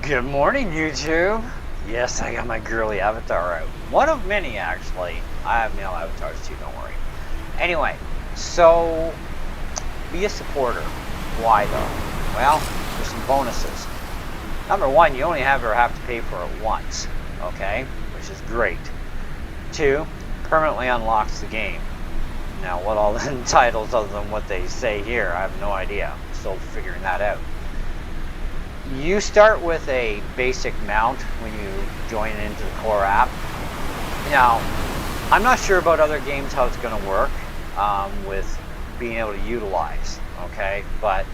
Good morning, YouTube. Yes, I got my girly avatar out. One of many, actually. I have male avatars too, don't worry. Anyway, so be a supporter. Why though? Well, there's some bonuses. Number one, you only ever have to pay for it once, okay? Which is great. Two, permanently unlocks the game. Now, what all that entitles other than what they say here, I have no idea. I'm still figuring that out. You start with a basic mount when you join into the core app. Now, I'm not sure about other games how it's going to work with being able to utilize, okay? But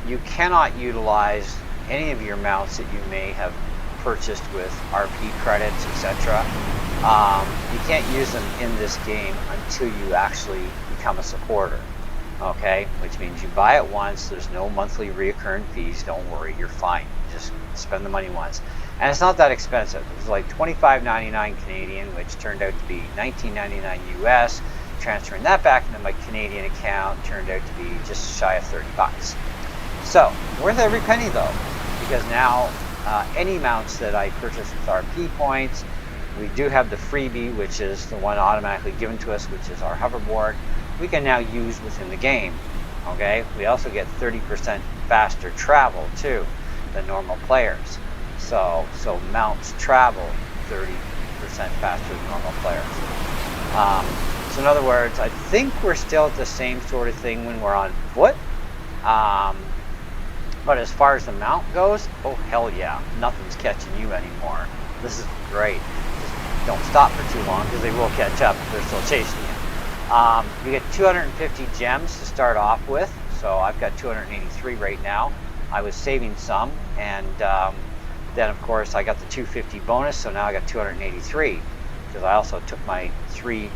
you cannot utilize any of your mounts that you may have purchased with RP credits, etc. You can't use them in this game until you actually become a supporter. Okay, which means you buy it once, there's no monthly reoccurring fees, don't worry, you're fine. Just spend the money once. And it's not that expensive. It was like $25.99 Canadian, which turned out to be $19.99 US. Transferring that back into my Canadian account turned out to be just shy of 30 bucks. So, worth every penny though, because now any mounts that I purchase with RP points, we do have the freebie, which is the one automatically given to us, which is our hoverboard. We can now use within the game. Okay, we also get 30% faster travel too than normal players. So mounts travel 30% faster than normal players. So in other words, I think we're still at the same sort of thing when we're on foot. But as far as the mount goes, oh hell yeah, nothing's catching you anymore. This is great. Just don't stop for too long because they will catch up if they're still chasing you. You get 250 gems to start off with, so I've got 283 right now. I was saving some, and then of course I got the 250 bonus, so now I got 283, because I also took my 3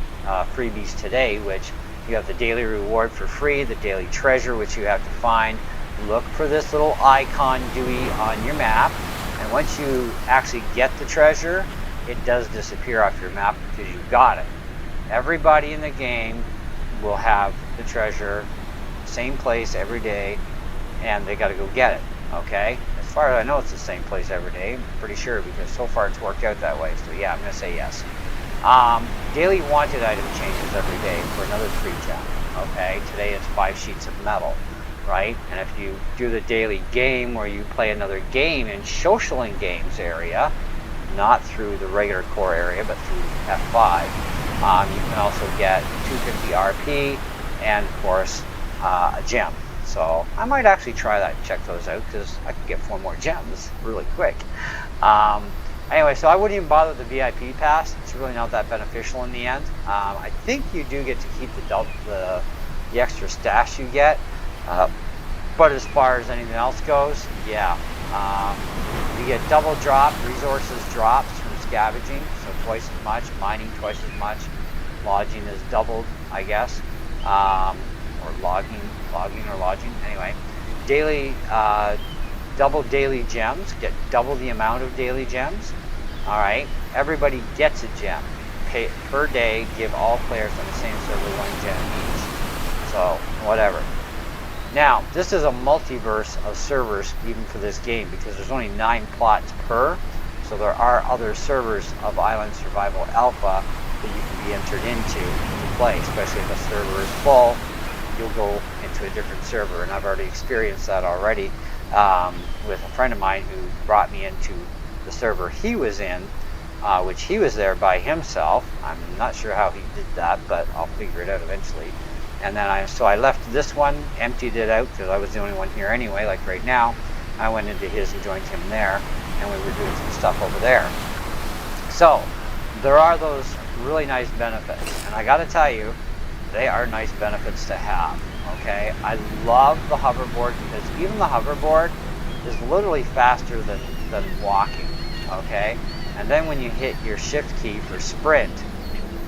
freebies today, which you have the daily reward for free, the daily treasure, which you have to find. Look for this little icon Dewey on your map, and once you actually get the treasure, it does disappear off your map because you got it. Everybody in the game will have the treasure, same place every day, and they got to go get it, okay? As far as I know, it's the same place every day. I'm pretty sure because so far it's worked out that way, so yeah, I'm going to say yes. Daily wanted item changes every day for another 3 gem, okay? Today it's 5 sheets of metal, right? And if you do the daily game where you play another game in social and games area, not through the regular core area, but through F5, you can also get 250 RP and of course a gem. So I might actually try that and check those out because I could get 4 more gems really quick. Anyway, so I wouldn't even bother with the VIP pass. It's really not that beneficial in the end. I think you do get to keep the extra stash you get. But as far as anything else goes, yeah. You get double drop, resources drops from scavenging, so twice as much, mining twice as much, lodging is doubled, I guess, or logging or lodging, anyway. Daily, double daily gems, get double the amount of daily gems, alright. Everybody gets a gem. Pay per day, give all players on the same server 1 gem each, so whatever. Now, this is a multiverse of servers even for this game because there's only 9 plots per, so there are other servers of Island Survival Alpha that you can be entered into to play, especially if a server is full, you'll go into a different server, and I've already experienced that already with a friend of mine who brought me into the server he was in, which he was there by himself. I'm not sure how he did that, but I'll figure it out eventually. And then I left this one, emptied it out because I was the only one here anyway, like right now. I went into his and joined him there, and we were doing some stuff over there. So there are those really nice benefits, and I got to tell you, they are nice benefits to have. Okay, I love the hoverboard because even the hoverboard is literally faster than walking. Okay, and then when you hit your shift key for sprint,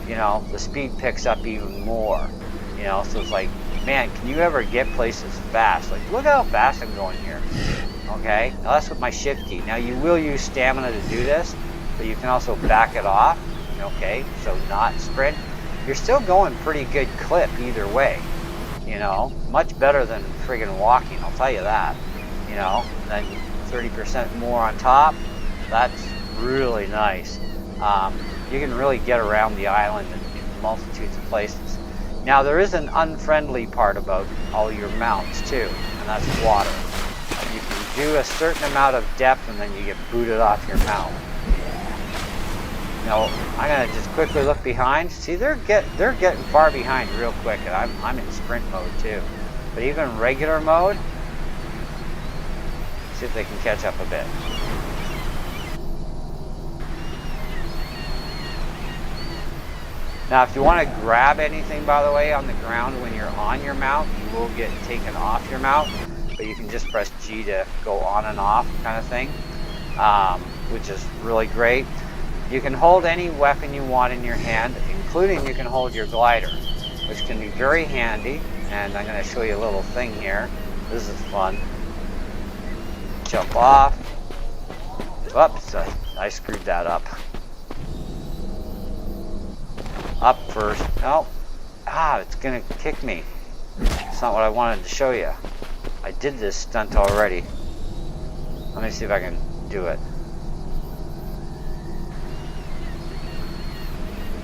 you know, the speed picks up even more. You know, so it's like, man, can you ever get places fast? Like, look how fast I'm going here. Okay, now that's with my shift key. Now you will use stamina to do this, but you can also back it off. Okay, so not sprint. You're still going pretty good clip either way. You know, much better than friggin' walking, I'll tell you that. You know, then 30% more on top. That's really nice. You can really get around the island in multitudes of places. Now there is an unfriendly part about all your mounts too, and that's water. You can do a certain amount of depth and then you get booted off your mount. Now I'm gonna just quickly look behind. See, they're getting far behind real quick, and I'm in sprint mode too. But even regular mode, see if they can catch up a bit. Now, if you want to grab anything, by the way, on the ground when you're on your mount, you will get taken off your mount, but you can just press G to go on and off kind of thing, which is really great. You can hold any weapon you want in your hand, including you can hold your glider, which can be very handy, and I'm going to show you a little thing here. This is fun. Jump off. Whoops, I screwed that up. Up first. Oh, it's gonna kick me. It's not what I wanted to show you. I did this stunt already. Let me see if I can do it.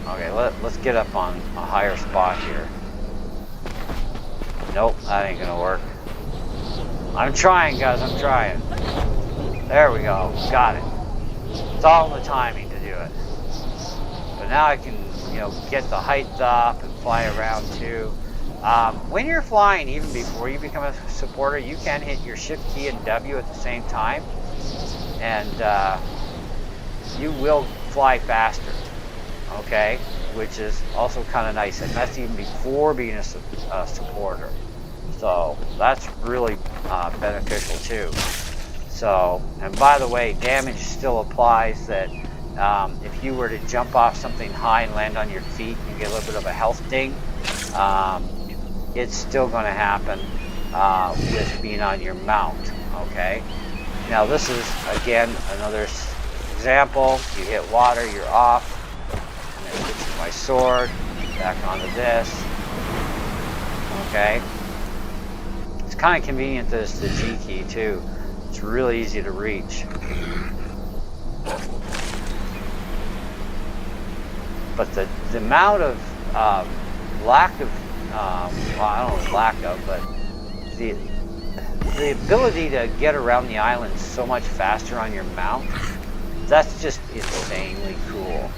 Okay, let's get up on a higher spot here. Nope, that ain't gonna work. I'm trying, guys, I'm trying. There we go, got it. It's all in the timing to do it. But now I can, get the height up and fly around too. When you're flying, even before you become a supporter, you can hit your shift key and W at the same time, and you will fly faster, okay? Which is also kind of nice, and that's even before being a supporter. So that's really beneficial too. So, and by the way, damage still applies. That if you were to jump off something high and land on your feet, you get a little bit of a health ding. It's still going to happen with being on your mount. Okay. Now this is again another example. You hit water, you're off. I'm going to switch to my sword, back onto this. Okay. It's kind of convenient that it's the G key too. It's really easy to reach. But the amount of lack of, well, I don't know lack of, but the ability to get around the island so much faster on your mount, that's just insanely cool.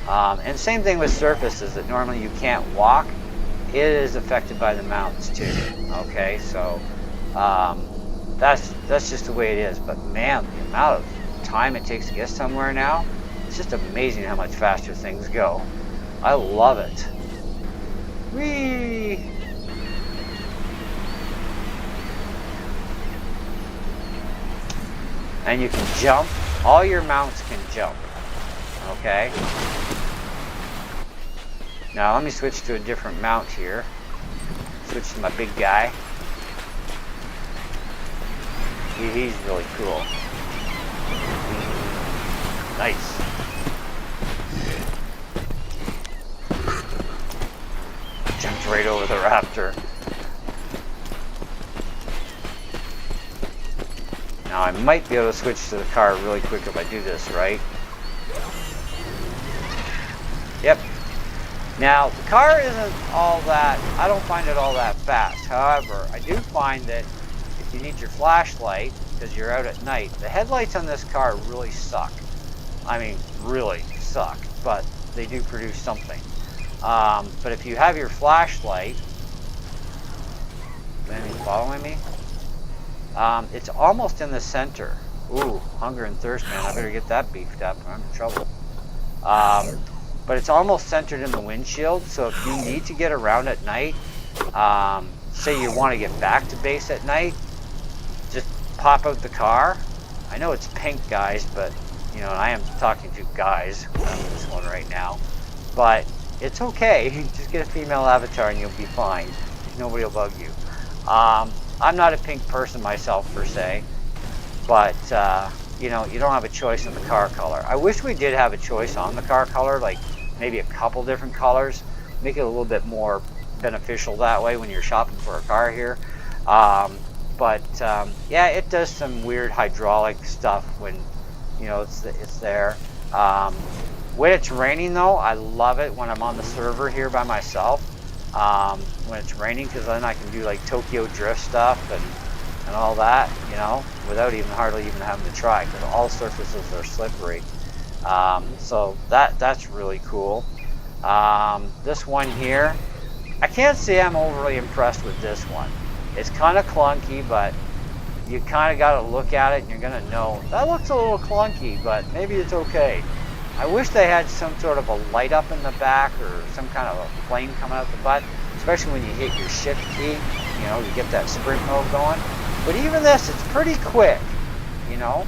And same thing with surfaces that normally you can't walk. It is affected by the mounts too. Okay, so that's just the way it is. But man, the amount of time it takes to get somewhere now, it's just amazing how much faster things go. I love it. Whee! And you can jump. All your mounts can jump. Okay. Now let me switch to a different mount here. Switch to my big guy. He's really cool. Nice. Jumped right over the raptor. Now I might be able to switch to the car really quick if I do this right. Yep. Now the car isn't all that, I don't find it all that fast. However, I do find that if you need your flashlight, because you're out at night, the headlights on this car really suck. I mean, really suck, but they do produce something. But if you have your flashlight, is anything following me? It's almost in the center. Ooh, hunger and thirst, man. I better get that beefed up or I'm in trouble. But it's almost centered in the windshield, so if you need to get around at night, say you want to get back to base at night, just pop out the car. I know it's pink, guys, but I am talking to guys on this one right now. But it's okay. Just get a female avatar and you'll be fine. Nobody will bug you. I'm not a pink person myself per se, but you don't have a choice in the car color. I wish we did have a choice on the car color, like maybe a couple different colors, make it a little bit more beneficial that way when you're shopping for a car here. but yeah, it does some weird hydraulic stuff when, you know, it's there. When it's raining though, I love it when I'm on the server here by myself. When it's raining, because then I can do like Tokyo drift stuff and all that, you know, without hardly even having to try, because all surfaces are slippery. So that's really cool. This one here, I can't say I'm overly impressed with this one. It's kind of clunky, but you kind of got to look at it and you're going to know that looks a little clunky, but maybe it's okay. I wish they had some sort of a light up in the back or some kind of a flame coming out the butt, especially when you hit your shift key, you know, you get that sprint mode going. But even this, it's pretty quick, you know.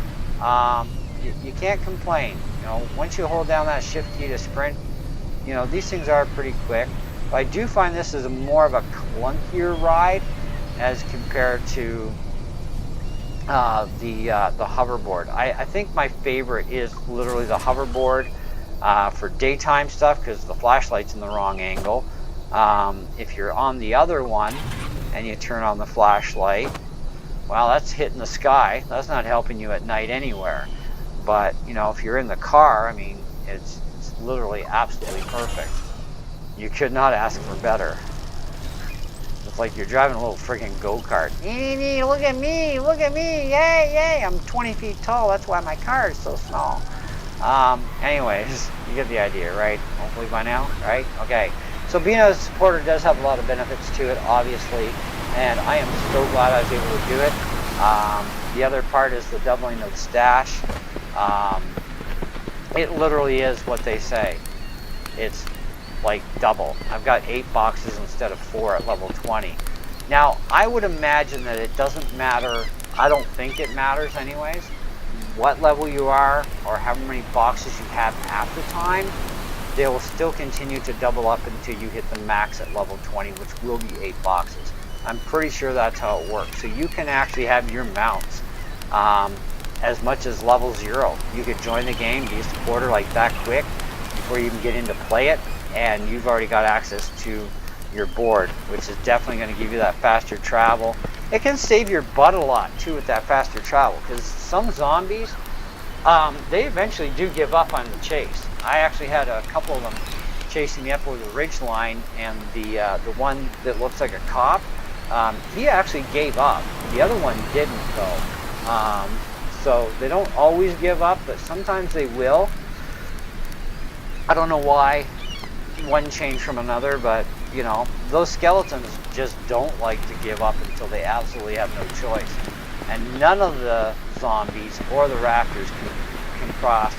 You can't complain. You know, once you hold down that shift key to sprint, you know, these things are pretty quick. But I do find this is more of a clunkier ride as compared to the hoverboard. I think my favorite is literally the hoverboard for daytime stuff, because the flashlight's in the wrong angle. If you're on the other one and you turn on the flashlight, well, that's hitting the sky. That's not helping you at night anywhere. But, you know, if you're in the car, I mean, it's literally absolutely perfect. You could not ask for better. It's like you're driving a little freaking go-kart. Look at me, yay, yay. I'm 20 feet tall, that's why my car is so small. Anyways, you get the idea, right? Hopefully by now, right? Okay. So being a supporter does have a lot of benefits to it, obviously, and I am so glad I was able to do it. The other part is the doubling of the stash. It literally is what they say. It's like double. I've got 8 boxes instead of 4 at level 20. Now, I would imagine that it doesn't matter. I don't think it matters anyways, what level you are or how many boxes you have at the time. They will still continue to double up until you hit the max at level 20, which will be 8 boxes. I'm pretty sure that's how it works. So you can actually have your mounts as much as level 0. You could join the game, be a supporter like that quick before you even get into play it, and you've already got access to your board, which is definitely going to give you that faster travel. It can save your butt a lot too with that faster travel, because some zombies, they eventually do give up on the chase. I actually had a couple of them chasing me up over the ridge line, and the one that looks like a cop, he actually gave up. The other one didn't though. So they don't always give up, but sometimes they will. I don't know why one changed from another, but you know, those skeletons just don't like to give up until they absolutely have no choice. And none of the zombies or the raptors can cross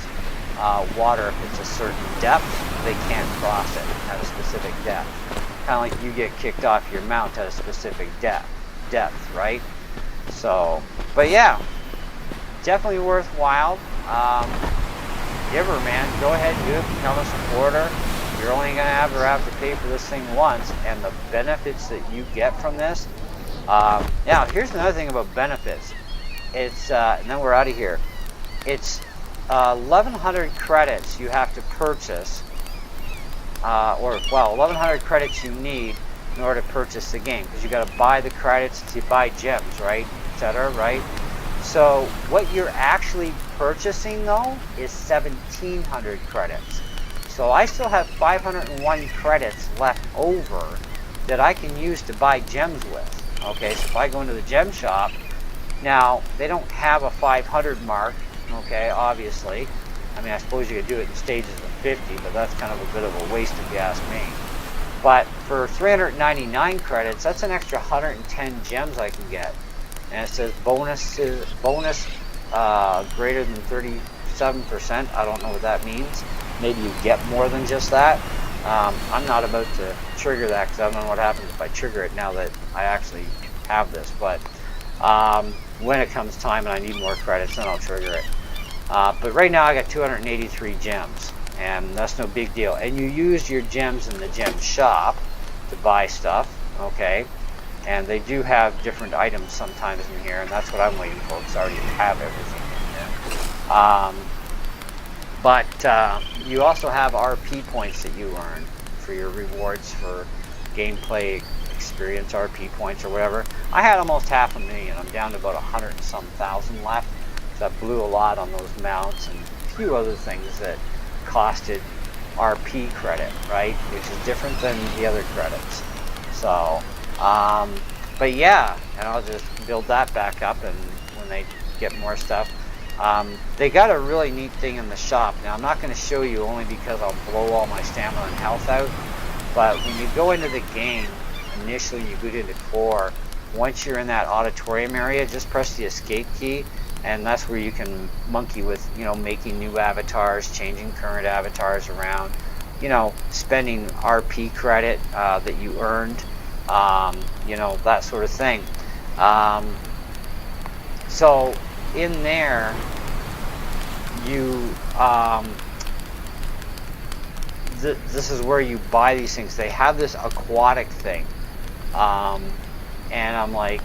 water if it's a certain depth. They can't cross it at a specific depth. Kind of like you get kicked off your mount at a specific depth, right? So, but yeah, definitely worthwhile. Giver, man, go ahead and do it. Become a supporter. You're only going to ever have to pay for this thing once, and the benefits that you get from this. Now, here's another thing about benefits. It's and then we're out of here. It's 1,100 credits you have to purchase, or well, 1,100 credits you need in order to purchase the game, because you got to buy the credits to buy gems, right, etc., right? So what you're actually purchasing though is 1,700 credits. So I still have 501 credits left over that I can use to buy gems with. Okay, so if I go into the gem shop, now they don't have a 500 mark, okay, obviously. I mean, I suppose you could do it in stages of 50, but that's kind of a bit of a waste if you ask me. But for 399 credits, that's an extra 110 gems I can get. And it says bonus greater than 37%. I don't know what that means. Maybe you get more than just that. I'm not about to trigger that because I don't know what happens if I trigger it now that I actually have this. But when it comes time and I need more credits, then I'll trigger it. But right now I got 283 gems, and that's no big deal. And you use your gems in the gem shop to buy stuff, okay? And they do have different items sometimes in here, and that's what I'm waiting for, because I already have everything in there. But you also have RP points that you earn for your rewards for gameplay experience, RP points or whatever. I had almost 500,000. I'm down to about 100 and some thousand left. So I blew a lot on those mounts and a few other things that costed RP credit, right? Which is different than the other credits. So, but yeah, and I'll just build that back up, and when they get more stuff. They got a really neat thing in the shop. Now I'm not going to show you only because I'll blow all my stamina and health out, but when you go into the game, initially you boot into core, once you're in that auditorium area, just press the escape key, and that's where you can monkey with, you know, making new avatars, changing current avatars around, you know, spending RP credit that you earned, you know, that sort of thing. So in there, you this is where you buy these things. They have this aquatic thing, and I'm like,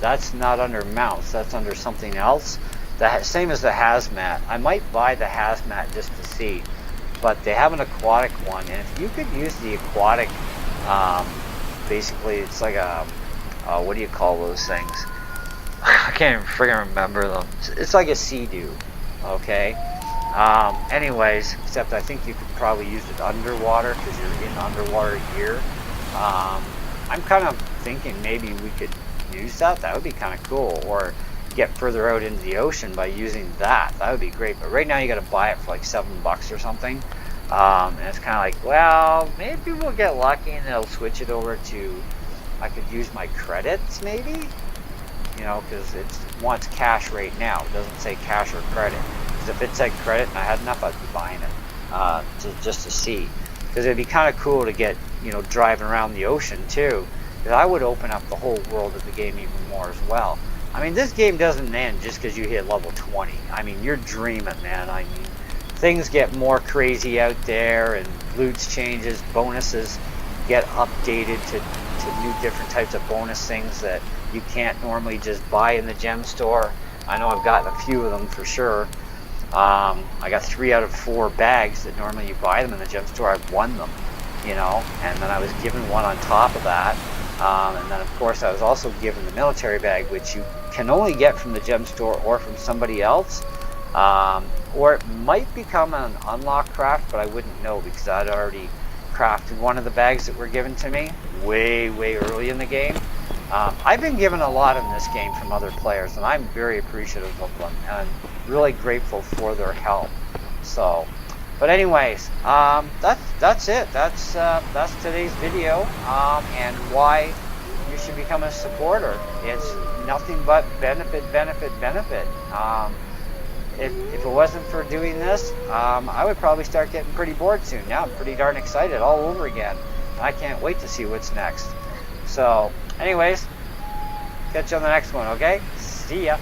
that's not under mouse, that's under something else. The same as the hazmat. I might buy the hazmat just to see, but they have an aquatic one, and if you could use the aquatic, basically it's like a what do you call those things? I can't even freaking remember them. It's like a Sea-Doo, okay? Anyways, except I think you could probably use it underwater because you're in underwater gear. I'm kind of thinking maybe we could use that. That would be kind of cool. Or get further out into the ocean by using that. That would be great. But right now you got to buy it for like $7 or something. And it's kind of like, well, maybe we'll get lucky and they'll switch it over to, I could use my credits maybe? You know, because it wants cash right now. It doesn't say cash or credit. Because if it said credit and I had enough, I'd be buying it just to see. Because it'd be kind of cool to get, you know, driving around the ocean too. Because I would open up the whole world of the game even more as well. I mean, this game doesn't end just because you hit level 20. I mean, you're dreaming, man. I mean, things get more crazy out there, and loots changes, bonuses get updated to new different types of bonus things that you can't normally just buy in the gem store. I know I've gotten a few of them for sure. I got 3 out of 4 bags that normally you buy them in the gem store. I've won them, you know, and then I was given one on top of that. And then of course I was also given the military bag, which you can only get from the gem store or from somebody else. Or it might become an unlock craft, but I wouldn't know because I'd already crafted one of the bags that were given to me way early in the game. I've been given a lot in this game from other players, and I'm very appreciative of them and really grateful for their help. So, but anyways, that's it. That's today's video, and why you should become a supporter. It's nothing but benefit. If it wasn't for doing this, I would probably start getting pretty bored soon. Now I'm pretty darn excited all over again. I can't wait to see what's next. So, anyways, catch you on the next one, okay? See ya.